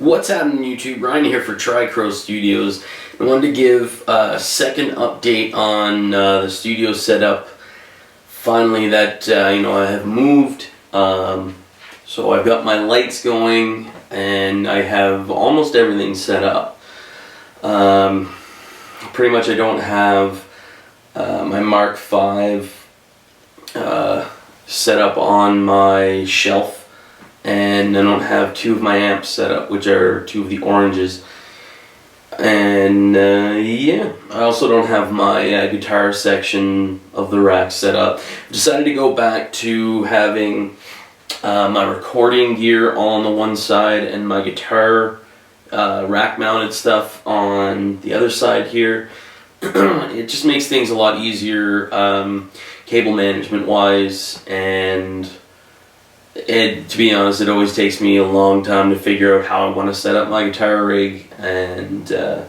What's happening, YouTube? Ryan here for Tricrow Studios. I wanted to give a second update on the studio setup. Finally, that I have moved. So I've got my lights going, and I have almost everything set up. Pretty much, I don't have my Mark V set up on my shelf. And I don't have two of my amps set up, which are two of the oranges. And yeah, I also don't have my guitar section of the rack set up. I decided to go back to having my recording gear all on the one side and my guitar rack mounted stuff on the other side here. It just makes things a lot easier cable management wise, and to be honest, it always takes me a long time to figure out how I want to set up my guitar rig, and I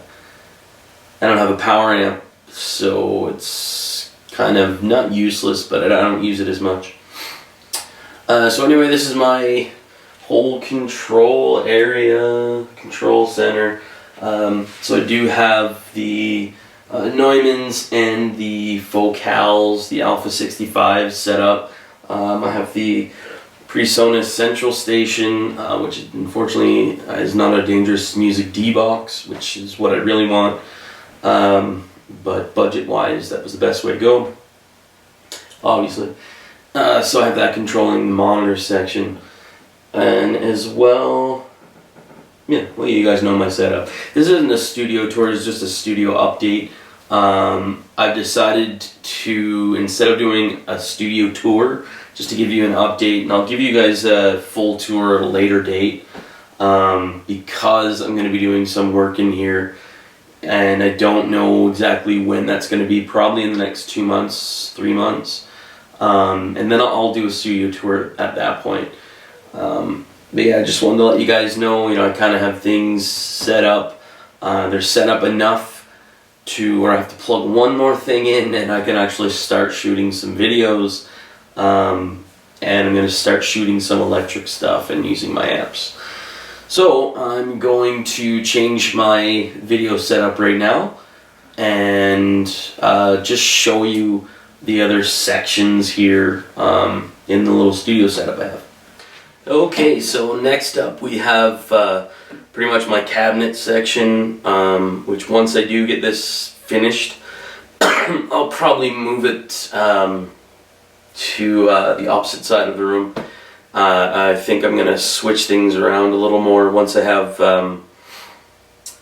don't have a power amp, so it's kind of not useless, but I don't use it as much. So anyway, this is my whole control area, control center. So I do have the Neumanns and the Focals, the Alpha 65 set up. I have the PreSonus Central Station, which unfortunately is not a Dangerous Music D-Box, which is what I really want, but budget-wise, that was the best way to go, obviously. So I have that controlling the monitor section, and as well, yeah, well, you guys know my setup. This isn't a studio tour, it's just a studio update. I've decided to, instead of doing a studio tour, just to give you an update, and I'll give you guys a full tour at a later date, because I'm going to be doing some work in here, and I don't know exactly when that's going to be, probably in the next 2 months, 3 months, and then I'll do a studio tour at that point. But yeah, I just wanted to let you guys know, I kind of have things set up. They're set up enough to where I have to plug one more thing in, and I can actually start shooting some videos. And I'm going to start shooting some electric stuff and using my amps. So I'm going to change my video setup right now and just show you the other sections here in the little studio setup I have. Okay, so next up we have pretty much my cabinet section, which once I do get this finished, I'll probably move it to the opposite side of the room. I think I'm going to switch things around a little more once I have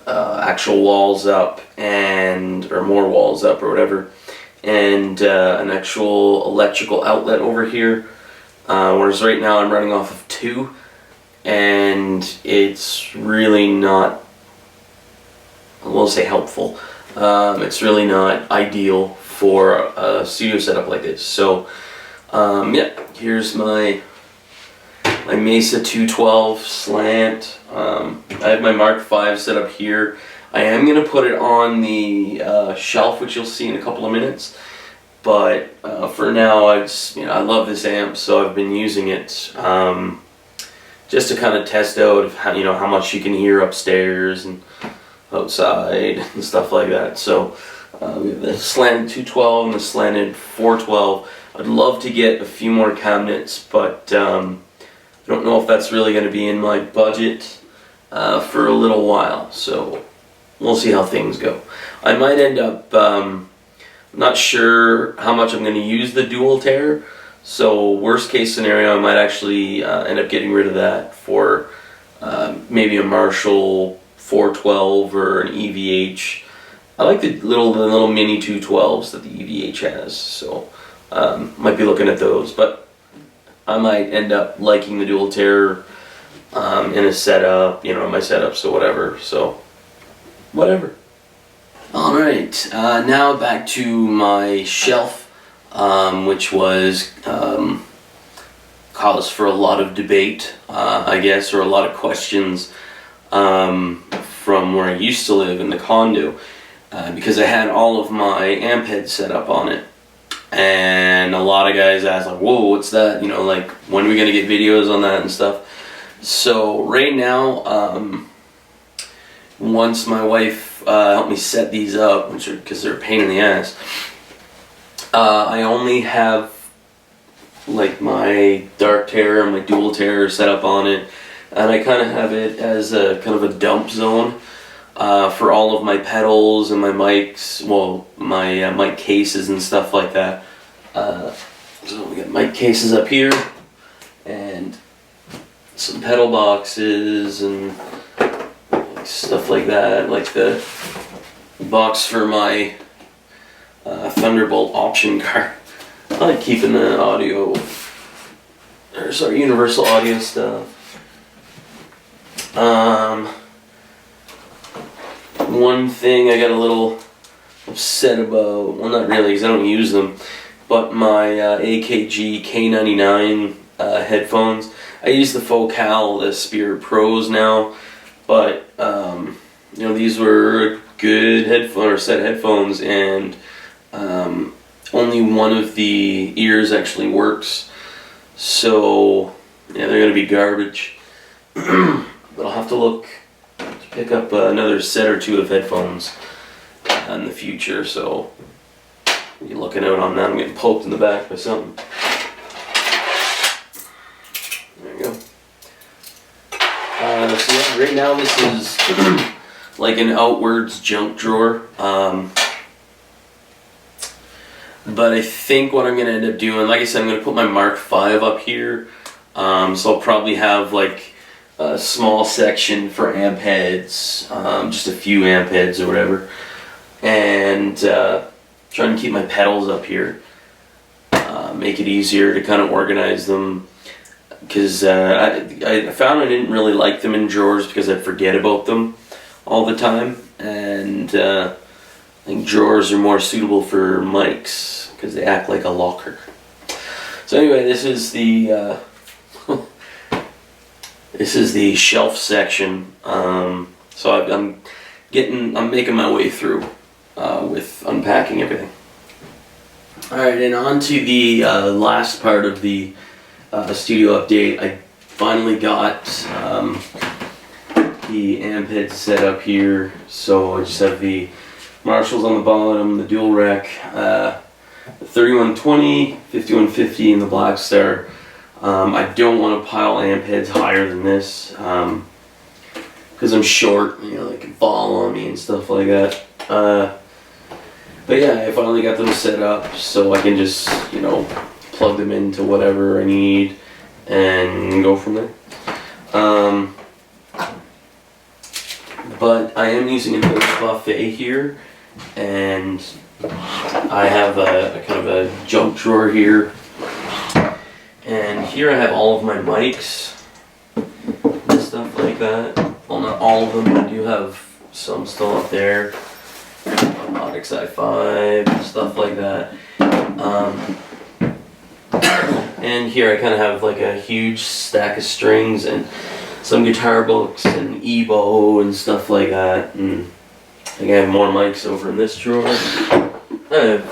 actual walls up, or more walls up or whatever, and an actual electrical outlet over here, whereas right now I'm running off of 2, and it's really not, I won't say helpful, it's really not ideal for a studio setup like this. So yeah, here's my Mesa 212 slant. I have my Mark V set up here. I am going to put it on the shelf, which you'll see in a couple of minutes. But for now, I love this amp, so I've been using it just to kind of test out how much you can hear upstairs and outside and stuff like that. So we have the slanted 212 and the slanted 412. I'd love to get a few more cabinets, but I don't know if that's really going to be in my budget for a little while, so we'll see how things go. I might end up, not sure how much I'm going to use the dual tear, so worst case scenario I might actually end up getting rid of that for maybe a Marshall 412 or an EVH. I like the little mini 212s that the EVH has, so might be looking at those, but I might end up liking the dual tear in a setup, my setup, so whatever, whatever. Alright, now back to my shelf, which was cause for a lot of debate, I guess, or a lot of questions from where I used to live in the condo, because I had all of my amp heads set up on it. And a lot of guys ask, like, whoa, what's that? Like, when are we going to get videos on that and stuff? So right now, once my wife helped me set these up, because they're a pain in the ass, I only have like my dark terror and my dual terror set up on it, and I kind of have it as a kind of a dump zone for all of my pedals and my mics, well, my mic cases and stuff like that. So we got mic cases up here and some pedal boxes and stuff like that, like the box for my Thunderbolt option card. I like keeping the audio, or sorry, universal audio stuff. One thing I got a little upset about, well, not really because I don't use them, but my AKG K99 headphones. I use the Focal, the Spirit Pros now, but you know, these were good set headphones, and only one of the ears actually works. So yeah, they're gonna be garbage. But I'll have to look to pick up another set or two of headphones in the future. So you're looking out on that. I'm getting poked in the back by something. There you go. So yeah, right now this is like an outwards junk drawer. But I think what I'm going to end up doing, like I said, I'm going to put my Mark V up here. So I'll probably have like a small section for amp heads, just a few amp heads or whatever. And trying to keep my pedals up here. Make it easier to kind of organize them. Because I found I didn't really like them in drawers because I'd forget about them all the time. And I think drawers are more suitable for mics because they act like a locker. So anyway, this is the this is the shelf section. So I'm making my way through with unpacking everything. All right, and on to the last part of the studio update. I finally got the amp head set up here. So I just have the Marshalls on the bottom, the dual rec, the 3120, 5150, and the Black Star. I don't want to pile amp heads higher than this because I'm short, you know, they can fall on me and stuff like that. But yeah, I finally got them set up so I can just, you know, plug them into whatever I need and go from there. But I am using an old buffet here, and I have a kind of a junk drawer here, and here I have all of my mics and stuff like that. Well, not all of them, but I do have some still up there. Audix i5 and stuff like that. And here I kind of have like a huge stack of strings and some guitar books and EBO and stuff like that. And I think I have more mics over in this drawer. I have,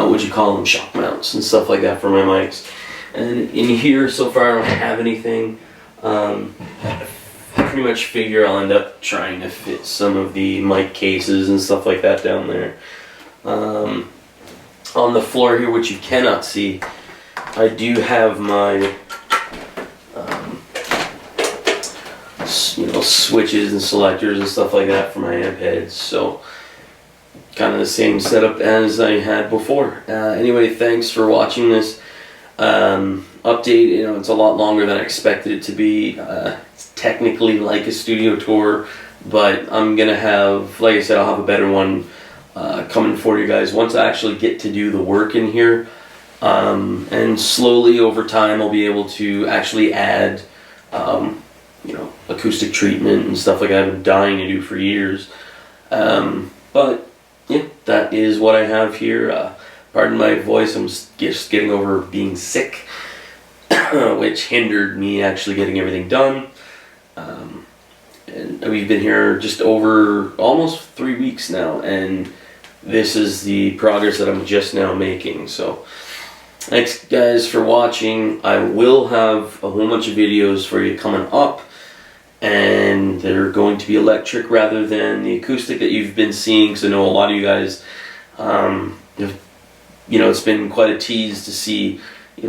what you call them, shock mounts and stuff like that for my mics. And in here, so far, I don't have anything. I pretty much figure I'll end up trying to fit some of the mic cases and stuff like that down there. On the floor here, which you cannot see, I do have my you know, switches and selectors and stuff like that for my amp heads. So kind of the same setup as I had before. Anyway, thanks for watching this update. You know, it's a lot longer than I expected it to be. It's technically like a studio tour, but I'm gonna have, like I said, I'll have a better one coming for you guys once I actually get to do the work in here. And slowly over time I'll be able to actually add you know, acoustic treatment and stuff like I've been dying to do for years. But yeah, that is what I have here. Pardon my voice, I'm just getting over being sick, which hindered me actually getting everything done. And we've been here just over almost 3 weeks now, and this is the progress that I'm just now making. So Thanks guys for watching. I will have a whole bunch of videos for you coming up, and they're going to be electric rather than the acoustic that you've been seeing, because I know a lot of you guys, it's been quite a tease to see,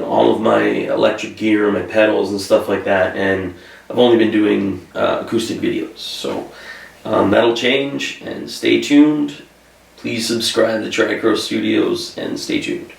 all of my electric gear, my pedals and stuff like that, and I've only been doing acoustic videos. So that'll change, and stay tuned. Please subscribe to Tricrow Studios and stay tuned.